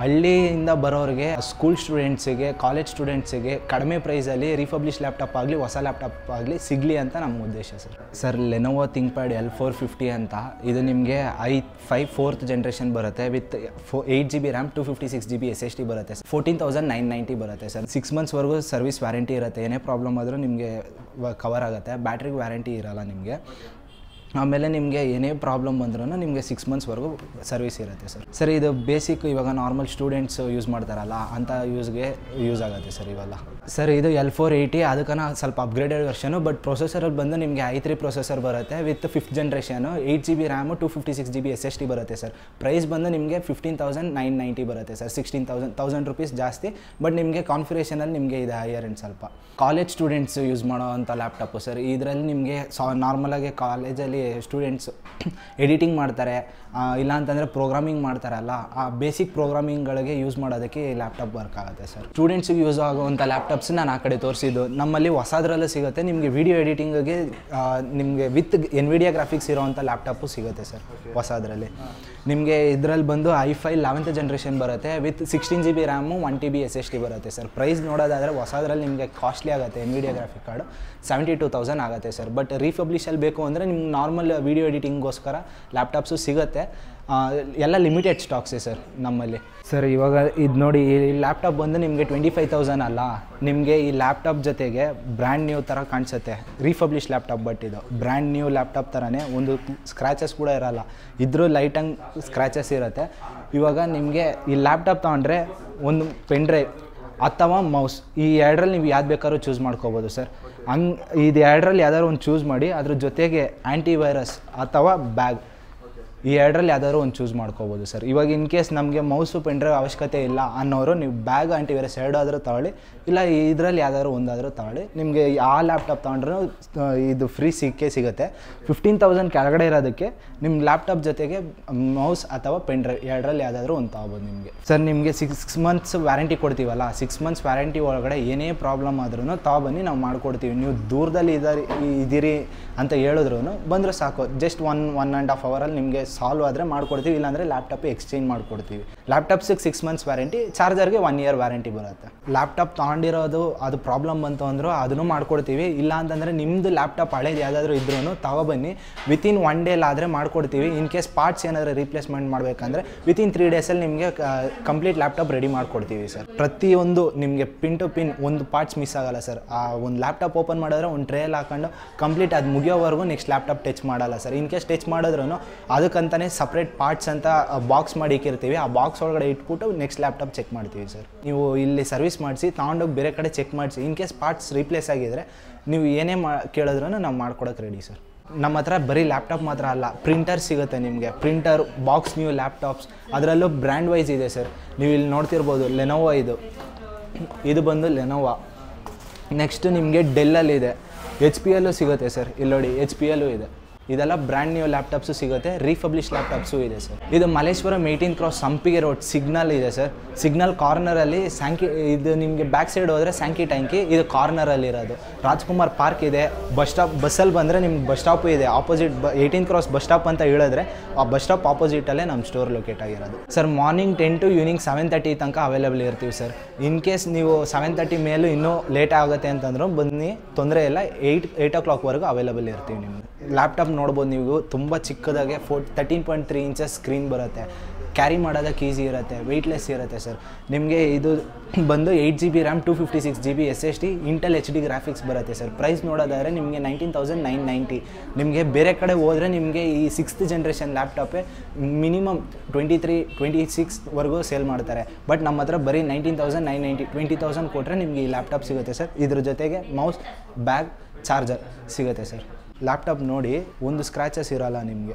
ಹಳ್ಳಿಯಿಂದ ಬರೋರಿಗೆ school ಸ್ಟೂಡೆಂಟ್ಸಿಗೆ college ಸ್ಟೂಡೆಂಟ್ಸಿಗೆ ಕಡಿಮೆ ಪ್ರೈಸಲ್ಲಿ ರಿಫಬ್ಲಿಷ್ ಲ್ಯಾಪ್ಟಾಪ್ ಆಗಲಿ ಹೊಸ ಲ್ಯಾಪ್ಟಾಪ್ ಆಗಲಿ ಸಿಗಲಿ ಅಂತ ನಮ್ಮ ಉದ್ದೇಶ ಸರ್ ಲೆನೋವೋ ಥಿಂಕ್ಪ್ಯಾಡ್ L450 ಅಂತ ಇದು ನಿಮಗೆ ಫೋರ್ತ್ ಜನ್ರೇಷನ್ ಬರುತ್ತೆ with 8GB RAM 256GB SSD ಬರುತ್ತೆ 14,990 ಬರುತ್ತೆ ಸರ್ 6 ಮಂತ್ಸ್ವರೆಗೂ ಸರ್ವಿಸ್ ವ್ಯಾರಂಟಿ ಇರುತ್ತೆ ಏನೇ ಪ್ರಾಬ್ಲಮ್ ಆದರೂ ನಿಮಗೆ ಕವರ್ ಆಗುತ್ತೆ ಬ್ಯಾಟ್ರಿಗೆ ವ್ಯಾರಂಟಿ ಇರೋಲ್ಲ ನಿಮಗೆ ಆಮೇಲೆ ನಿಮಗೆ ಏನೇ ಪ್ರಾಬ್ಲಮ್ ಬಂದ್ರೂ ನಿಮಗೆ 6 ಮಂತ್ಸ್ವರೆಗೂ ಸರ್ವಿಸ್ ಇರುತ್ತೆ ಸರ್ ಇದು ಬೇಸಿಕ್ ಇವಾಗ ನಾರ್ಮಲ್ ಸ್ಟೂಡೆಂಟ್ಸ್ ಯೂಸ್ ಮಾಡ್ತಾರಲ್ಲ ಅಂಥ ಯೂಸ್ ಆಗುತ್ತೆ ಸರ್ ಇವೆಲ್ಲ ಸರ್ ಇದು L480 ಅದಕ್ಕನ ಸ್ವಲ್ಪ ಅಪ್ಗ್ರೇಡೆಡ್ ವರ್ಷನು ಬಟ್ ಪ್ರೊಸೆಸರಲ್ಲಿ ಬಂದು ನಿಮಗೆ i3 ಪ್ರೊಸೆಸರ್ ಬರುತ್ತೆ with 5th generation 8GB RAM 256GB SSD ಬರುತ್ತೆ ಸರ್ ಪ್ರೈಸ್ ಬಂದು ನಿಮಗೆ 15,990 ಬರುತ್ತೆ ಸರ್ 16,000 ರೂಪೀಸ್ ಜಾಸ್ತಿ ಬಟ್ ನಿಮಗೆ ಕಾನ್ಫಿಗರೇಷನಲ್ಲಿ ನಿಮಗೆ ಇದೆ ಹೈಯರ್ ಎಂಡ್ ಸ್ವಲ್ಪ ಕಾಲೇಜ್ ಸ್ಟೂಡೆಂಟ್ಸ್ ಯೂಸ್ ಮಾಡೋ ಅಂಥ ಲ್ಯಾಪ್ಟಾಪು ಸರ್ ಇದರಲ್ಲಿ ನಿಮಗೆ ನಾರ್ಮಲಾಗಿ ಕಾಲೇಜಲ್ಲಿ ಸ್ಟೂಡೆಂಟ್ಸ್ ಎಡಿಟಿಂಗ್ ಮಾಡ್ತಾರೆ ಇಲ್ಲ ಅಂತಂದರೆ ಪ್ರೋಗ್ರಾಮಿಂಗ್ ಮಾಡ್ತಾರಲ್ಲ ಆ ಬೇಸಿಕ್ ಪ್ರೋಗ್ರಾಮಿಂಗ್ಗಳಿಗೆ ಯೂಸ್ ಮಾಡೋದಕ್ಕೆ ಈ ಲ್ಯಾಪ್ಟಾಪ್ ವರ್ಕ್ ಆಗುತ್ತೆ ಸರ್ ಸ್ಟೂಡೆಂಟ್ಸಿಗೆ ಯೂಸ್ ಆಗುವಂಥ ಲ್ಯಾಪ್ಟಾಪ್ಸ್ ನಾನು ಆ ಕಡೆ ತೋರಿಸಿದ್ದು ನಮ್ಮಲ್ಲಿ ಹೊಸದ್ರಲ್ಲೂ ಸಿಗುತ್ತೆ ನಿಮಗೆ ವಿಡಿಯೋ ಎಡಿಟಿಂಗಿಗೆ ನಿಮಗೆ ವಿತ್ NVIDIA ಗ್ರಾಫಿಕ್ಸ್ ಇರೋವಂಥ ಲ್ಯಾಪ್ಟಾಪು ಸಿಗುತ್ತೆ ಸರ್ ಹೊಸದ್ರಲ್ಲಿ ನಿಮಗೆ ಇದರಲ್ಲಿ ಬಂದು i5 11th ಜನ್ರೇಷನ್ ಬರುತ್ತೆ with 16GB RAM 1TB SSD ಬರುತ್ತೆ ಸರ್ ಪ್ರೈಸ್ ನೋಡೋದಾದರೆ ಹೊಸದ್ರಲ್ಲಿ ನಿಮಗೆ ಕಾಸ್ಟ್ಲಿ ಆಗುತ್ತೆ NVIDIA ಗ್ರಾಫಿಕ್ ಕಾರ್ಡು 72,000 ಆಗುತ್ತೆ ಸರ್ ಬಟ್ ರೀಫಬ್ಲಿಷಲ್ಲಿ ಬೇಕು ಅಂದರೆ ನಿಮ್ಗೆ ನಾರ್ಮಲ್ ವೀಡಿಯೋ ಎಡಿಟಿಂಗ್ಗೋಸ್ಕರ ಲ್ಯಾಪ್ಟಾಪ್ಸು ಸಿಗುತ್ತೆ ಎಲ್ಲ ಲಿಮಿಟೆಡ್ ಸ್ಟಾಕ್ಸೇ ಸರ್ ನಮ್ಮಲ್ಲಿ ಸರ್ ಇವಾಗ ಇದು ನೋಡಿ ಈ ಲ್ಯಾಪ್ಟಾಪ್ ಬಂದು ನಿಮಗೆ 25,000 ಅಲ್ಲ ನಿಮಗೆ ಈ ಲ್ಯಾಪ್ಟಾಪ್ ಜೊತೆಗೆ ಬ್ರ್ಯಾಂಡ್ ನ್ಯೂ ಥರ ಕಾಣಿಸುತ್ತೆ ರೀಫಬ್ಲಿಷ್ ಲ್ಯಾಪ್ಟಾಪ್ ಬಟ್ ಇದು ಬ್ರ್ಯಾಂಡ್ ನ್ಯೂ ಲ್ಯಾಪ್ಟಾಪ್ ಥರನೇ ಒಂದು ಸ್ಕ್ರ್ಯಾಚಸ್ ಕೂಡ ಇರೋಲ್ಲ ಇದ್ರೂ ಲೈಟಂಗ್ ಸ್ಕ್ರ್ಯಾಚಸ್ ಇರುತ್ತೆ ಇವಾಗ ನಿಮಗೆ ಈ ಲ್ಯಾಪ್ಟಾಪ್ ತೊಗೊಂಡ್ರೆ ಒಂದು ಪೆನ್ ಡ್ರೈವ್ ಅಥವಾ ಮೌಸ್ ಈ ಎರಡರಲ್ಲಿ ನೀವು ಯಾವ್ದು ಬೇಕಾದ್ರೂ ಚೂಸ್ ಮಾಡ್ಕೋಬೋದು ಸರ್ ಇದು ಎರಡರಲ್ಲಿ ಯಾವ್ದಾದ್ರು ಒಂದು ಚೂಸ್ ಮಾಡಿ ಅದ್ರ ಜೊತೆಗೆ ಆ್ಯಂಟಿವೈರಸ್ ಅಥವಾ ಬ್ಯಾಗ್ ಈ ಎರಡರಲ್ಲಿ ಯಾವ್ದಾದ್ರು ಒಂದು ಚೂಸ್ ಮಾಡ್ಕೋಬೋದು ಸರ್ ಇವಾಗ ಇನ್ ಕೇಸ್ ನಮಗೆ ಮೌಸು ಪೆನ್ ಡ್ರೈವ್ ಅವಶ್ಯಕತೆ ಇಲ್ಲ ಅನ್ನೋರು ನೀವು ಬ್ಯಾಗ್ ಆ್ಯಂಟಿವೈರಸ್ ಎರಡಾದರೂ ತಗೊಳ್ಳಿ ಇಲ್ಲ ಇದರಲ್ಲಿ ಯಾವ್ದಾದ್ರು ಒಂದಾದರೂ ತಗೊಳ್ಳಿ ನಿಮಗೆ ಆ ಲ್ಯಾಪ್ಟಾಪ್ ತೊಗೊಂಡ್ರೂ ಇದು ಫ್ರೀ ಸಿಗುತ್ತೆ 15,000 ಕೆಳಗಡೆ ಇರೋದಕ್ಕೆ ನಿಮ್ಮ ಲ್ಯಾಪ್ಟಾಪ್ ಜೊತೆಗೆ ಮೌಸ್ ಅಥವಾ ಪೆನ್ ಡ್ರೈವ್ ಎರಡರಲ್ಲಿ ಯಾವ್ದಾದ್ರು ಒಂದು ತೊಗೋಬೋದು ನಿಮಗೆ ಸರ್ ನಿಮಗೆ 6 ಮಂತ್ಸ್ ವ್ಯಾರಂಟಿ ಕೊಡ್ತೀವಲ್ಲ 6 ಮಂತ್ಸ್ ವ್ಯಾರಂಟಿ ಒಳಗಡೆ ಏನೇ ಪ್ರಾಬ್ಲಮ್ ಆದ್ರೂ ತೊಗೊಬನ್ನಿ ನಾವು ಮಾಡಿಕೊಡ್ತೀವಿ ನೀವು ದೂರದಲ್ಲಿ ಇದ್ದೀರಿ ಅಂತ ಹೇಳಿದ್ರು ಬಂದರೂ ಸಾಕು ಜಸ್ಟ್ 1.5 ಅವರಲ್ಲಿ ನಿಮಗೆ ಸಾಲ್ವ್ ಆದರೆ ಮಾಡ್ಕೊಡ್ತೀವಿ ಇಲ್ಲಾಂದರೆ ಲ್ಯಾಪ್ಟಾಪ್ ಎಕ್ಸ್ಚೇಂಜ್ ಮಾಡಿಕೊಡ್ತೀವಿ ಲ್ಯಾಪ್ಟಾಪ್ಸಿಗೆ 6 ಮಂತ್ಸ್ ವ್ಯಾರಂಟಿ ಚಾರ್ಜರ್ಗೆ 1 ಇಯರ್ ವ್ಯಾರಂಟಿ ಬರುತ್ತೆ ಲ್ಯಾಪ್ಟಾಪ್ ತೊಗೊಂಡಿರೋದು ಅದು ಪ್ರಾಬ್ಲಮ್ ಬಂತು ಅಂದರೂ ಅದನ್ನು ಮಾಡ್ಕೊಡ್ತೀವಿ ಇಲ್ಲ ಅಂತಂದರೆ ನಿಮ್ಮದು ಲ್ಯಾಪ್ಟಾಪ್ ಹಳೇದು ಯಾವುದಾದ್ರೂ ಇದ್ರೂ ತಗೊಬನ್ನಿ ವಿತಿನ್ 1 ಡೇಲಾದರೆ ಮಾಡ್ಕೊಡ್ತೀವಿ ಇನ್ ಕೇಸ್ ಪಾರ್ಟ್ಸ್ ಏನಾದರೂ ರೀಪ್ಲೇಸ್ಮೆಂಟ್ ಮಾಡಬೇಕಂದ್ರೆ ವಿತಿನ್ 3 ಡೇಸಲ್ಲಿ ನಿಮಗೆ ಕಂಪ್ಲೀಟ್ ಲ್ಯಾಪ್ಟಾಪ್ ರೆಡಿ ಮಾಡಿಕೊಡ್ತೀವಿ ಸರ್ ಪ್ರತಿಯೊಂದು ನಿಮಗೆ ಪಿನ್ ಟು ಪಿನ್ ಒಂದು ಪಾರ್ಟ್ಸ್ ಮಿಸ್ ಆಗೋಲ್ಲ ಸರ್ ಆ ಒಂದು ಲ್ಯಾಪ್ಟಾಪ್ ಓಪನ್ ಮಾಡಿದ್ರೆ ಒಂದು ಟ್ರೇಯಲ್ಲಿ ಹಾಕೊಂಡು ಕಂಪ್ಲೀಟ್ ಅದು ಮುಗಿಯೋವರೆಗೂ ನೆಕ್ಸ್ಟ್ ಲ್ಯಾಪ್ಟಾಪ್ ಟಚ್ ಮಾಡಲ್ಲ ಸರ್ ಇನ್ ಕೇಸ್ ಟಚ್ ಮಾಡಿದ್ರೂ ಅದಕ್ಕಂತಲೇ ಸಪ್ರೇಟ್ ಪಾರ್ಟ್ಸ್ ಅಂತ ಬಾಕ್ಸ್ ಮಾಡಿ ಇಕ್ಕಿರ್ತೀವಿ ಆ ಬಾಕ್ಸ್ ಒಳಗಡೆ ಇಟ್ಬಿಟ್ಟು ನೆಕ್ಸ್ಟ್ ಲ್ಯಾಪ್ಟಾಪ್ ಚೆಕ್ ಮಾಡ್ತೀವಿ ಸರ್ ನೀವು ಇಲ್ಲಿ ಸರ್ವಿಸ್ ಮಾಡಿಸಿ ತೊಗೊಂಡೋಗಿ ಬೇರೆ ಕಡೆ ಚೆಕ್ ಮಾಡಿಸಿ ಇನ್ ಕೇಸ್ ಪಾರ್ಟ್ಸ್ ರೀಪ್ಲೇಸ್ ಆಗಿದ್ರೆ ನೀವು ಏನೇ ಕೇಳಿದ್ರೂ ನಾವು ಮಾಡ್ಕೊಡೋಕೆ ರೆಡಿ ಸರ್ ನಮ್ಮ ಹತ್ರ ಬರೀ ಲ್ಯಾಪ್ಟಾಪ್ ಮಾತ್ರ ಅಲ್ಲ ಪ್ರಿಂಟರ್ ಸಿಗುತ್ತೆ ನಿಮಗೆ ಪ್ರಿಂಟರ್ ಬಾಕ್ಸ್ ನ್ಯೂ ಲ್ಯಾಪ್ಟಾಪ್ಸ್ ಅದರಲ್ಲೂ ಬ್ರ್ಯಾಂಡ್ ವೈಸ್ ಇದೆ ಸರ್ ನೀವು ಇಲ್ಲಿ ನೋಡ್ತಿರ್ಬೋದು ಲೆನೋವೋ ಇದು ಬಂದು ಲೆನೋವೋ ನೆಕ್ಸ್ಟ್ ನಿಮಗೆ ಡೆಲ್ಲಲ್ಲಿದೆ HP ಯಲ್ಲೂ ಸಿಗುತ್ತೆ ಸರ್ ಇಲ್ಲಿ ನೋಡಿ HP ಯಲ್ಲೂ ಇದೆ ಇದೆಲ್ಲ ಬ್ರ್ಯಾಂಡ್ ನ್ಯೂ ಲ್ಯಾಪ್ಟಾಪ್ಸು ಸಿಗುತ್ತೆ ರೀಫಬ್ಲಿಷ್ ಲ್ಯಾಪ್ಟಾಪ್ಸು ಇದೆ ಸರ್ ಇದು ಮಲ್ಲೇಶ್ವರಂ 18 ಕ್ರಾಸ್ ಸಂಪಿಗೆ ರೋಡ್ ಸಿಗ್ನಲ್ ಇದೆ ಸರ್ ಸಿಗ್ನಲ್ ಕಾರ್ನರಲ್ಲಿ ಇದು ನಿಮಗೆ ಬ್ಯಾಕ್ ಸೈಡ್ ಹೋದರೆ ಸ್ಯಾಂಕಿ ಟ್ಯಾಂಕಿ ಇದು ಕಾರ್ನರಲ್ಲಿ ಇರೋದು ರಾಜ್ಕುಮಾರ್ ಪಾರ್ಕ್ ಇದೆ ಬಸ್ಸಲ್ಲಿ ಬಂದರೆ ನಿಮ್ಗೆ ಬಸ್ ಸ್ಟಾಪು ಇದೆ ಆಪೋಸಿಟ್ 18 ಕ್ರಾಸ್ ಬಸ್ ಸ್ಟಾಪ್ ಅಂತ ಹೇಳಿದ್ರೆ ಆ ಬಸ್ ಸ್ಟಾಪ್ ಆಪೋಸಿಟಲ್ಲೇ ನಮ್ಮ ಸ್ಟೋರ್ ಲೊಕೇಟ್ ಆಗಿರೋದು ಸರ್ ಮಾರ್ನಿಂಗ್ 10 to ಈವ್ನಿಂಗ್ 7:30 ತನಕ ಅವೈಲೇಬಲ್ ಇರ್ತೀವಿ ಸರ್ ಇನ್ ಕೇಸ್ ನೀವು 7:30 ಮೇಲೂ ಇನ್ನೂ ಲೇಟ್ ಆಗುತ್ತೆ ಅಂತಂದ್ರೂ ಬನ್ನಿ ತೊಂದರೆ ಇಲ್ಲ 8 o'clockವರೆಗೂ ಅವೈಲೇಬಲ್ ಇರ್ತೀವಿ ನಿಮಗೆ ಲ್ಯಾಪ್ಟಾಪ್ ನೋಡ್ಬೋದು ನೀವು ತುಂಬ ಚಿಕ್ಕದಾಗೆ 13.3 ಇಂಚಸ್ ಸ್ಕ್ರೀನ್ ಬರುತ್ತೆ ಕ್ಯಾರಿ ಮಾಡೋದಕ್ಕೆ ಈಸಿ ಇರುತ್ತೆ ವೆಯ್ಟ್ಲೆಸ್ ಇರುತ್ತೆ ಸರ್ ನಿಮಗೆ ಇದು ಬಂದು 8GB RAM 256GB SSD Intel HD graphics ಬರುತ್ತೆ ಸರ್ ಪ್ರೈಸ್ ನೋಡೋದಾದರೆ ನಿಮಗೆ 19,990 ನಿಮಗೆ ಬೇರೆ ಕಡೆ ಹೋದರೆ ನಿಮಗೆ ಈ 6th ಜನ್ರೇಷನ್ ಲ್ಯಾಪ್ಟಾಪೇ ಮಿನಿಮಮ್ 23-26ವರೆಗೂ ಸೇಲ್ ಮಾಡ್ತಾರೆ ಬಟ್ ನಮ್ಮ ಹತ್ರ ಬರೀ 19,990 20,000 ಕೊಟ್ಟರೆ ನಿಮಗೆ ಈ ಲ್ಯಾಪ್ಟಾಪ್ ಸಿಗುತ್ತೆ ಸರ್ ಇದ್ರ ಜೊತೆಗೆ ಮೌಸ್ ಬ್ಯಾಗ್ ಚಾರ್ಜರ್ ಸಿಗುತ್ತೆ ಸರ್ ಲ್ಯಾಪ್ಟಾಪ್ ನೋಡಿ ಒಂದು ಸ್ಕ್ರ್ಯಾಚಸ್ ಇರೋಲ್ಲ ನಿಮಗೆ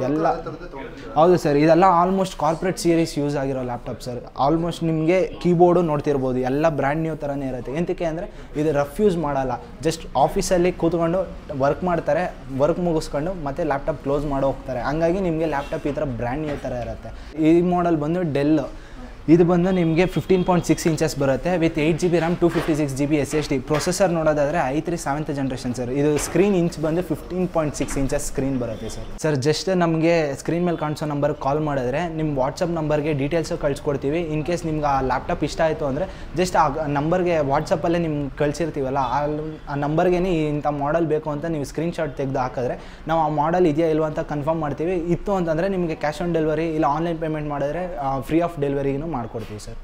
ಎಲ್ಲ ಹೌದು ಸರ್ ಇದೆಲ್ಲ ಆಲ್ಮೋಸ್ಟ್ ಕಾರ್ಪೊರೇಟ್ ಸೀರೀಸ್ ಯೂಸ್ ಆಗಿರೋ ಲ್ಯಾಪ್ಟಾಪ್ ಸರ್ ಆಲ್ಮೋಸ್ಟ್ ನಿಮಗೆ ಕೀಬೋರ್ಡು ನೋಡ್ತಿರ್ಬೋದು ಎಲ್ಲ ಬ್ರ್ಯಾಂಡ್ ನ್ಯೂ ಥರನೇ ಇರುತ್ತೆ ಎಂತಕ್ಕೆ ಅಂದರೆ ಇದು ರಫ್ ಯೂಸ್ ಮಾಡಲ್ಲ ಜಸ್ಟ್ ಆಫೀಸಲ್ಲಿ ಕೂತ್ಕೊಂಡು ವರ್ಕ್ ಮಾಡ್ತಾರೆ ವರ್ಕ್ ಮುಗಿಸ್ಕೊಂಡು ಮತ್ತೆ ಲ್ಯಾಪ್ಟಾಪ್ ಕ್ಲೋಸ್ ಮಾಡೋ ಹೋಗ್ತಾರೆ ಹಂಗಾಗಿ ನಿಮಗೆ ಲ್ಯಾಪ್ಟಾಪ್ ಈ ಥರ ಬ್ರ್ಯಾಂಡ್ ನ್ಯೂ ಥರ ಇರುತ್ತೆ ಈ ಮಾಡೆಲ್ ಬಂದು ಡೆಲ್ ಇದು ಬಂದು ನಿಮಗೆ 15.6 ಇಂಚಸ್ ಬರುತ್ತೆ with 8 GB RAM 256 GB SSD. Processor ನೋಡೋದಾದರೆ i3 7th ಜನರೇಷನ್ ಸರ್. ಇದು ಸ್ಕ್ರೀನ್ ಇಂಚ್ ಬಂದು 15.6 ಇಂಚಸ್ ಸ್ಕ್ರೀನ್ ಬರುತ್ತೆ ಸರ್. ಜಸ್ಟ್ ನಮಗೆ ಸ್ಕ್ರೀನ್ ಮೇಲೆ ಕಾಣಿಸೋ ನಂಬರ್ಗೆ ಕಾಲ್ ಮಾಡಿದ್ರೆ ನಿಮ್ಮ ವಾಟ್ಸಪ್ ನಂಬರ್ಗೆ ಡೀಟೇಲ್ಸು ಕಳಿಸ್ಕೊಡ್ತೀವಿ. ಇನ್ ಕೇಸ್ ನಿಮ್ಗೆ ಆ ಲ್ಯಾಪ್ಟಾಪ್ ಇಷ್ಟ ಆಯಿತು ಅಂದರೆ ಜಸ್ಟ್ ಆ ನಂಬರ್ಗೆ ವಾಟ್ಸಪ್ಪಲ್ಲೇ ನಿಮ್ಗೆ ಕಳಿಸಿರ್ತೀವಲ್ಲ ಆ ನಂಬರ್ಗೆ ಇಂಥ ಮಾಡೆಲ್ ಬೇಕು ಅಂತ ನೀವು ಸ್ಕ್ರೀನ್ಶಾಟ್ ತೆಗೆದು ಹಾಕಿದ್ರೆ ನಾವು ಆ ಮಾಡೆಲ್ ಇದೆಯಾ ಇಲ್ವಾ ಅಂತ ಕನ್ಫರ್ಮ್ ಮಾಡ್ತೀವಿ. ಇತ್ತು ಅಂತಂದರೆ ನಿಮಗೆ ಕ್ಯಾಶ್ ಆನ್ ಡೆಲಿವರಿ ಇಲ್ಲ ಆನ್ಲೈನ್ ಪೇಮೆಂಟ್ ಮಾಡಿದ್ರೆ ಫ್ರೀ ಆಫ್ ಡೆಲಿವರಿನೂ ಮಾಡ್ಕೊಡ್ತೀವಿ ಸರ್.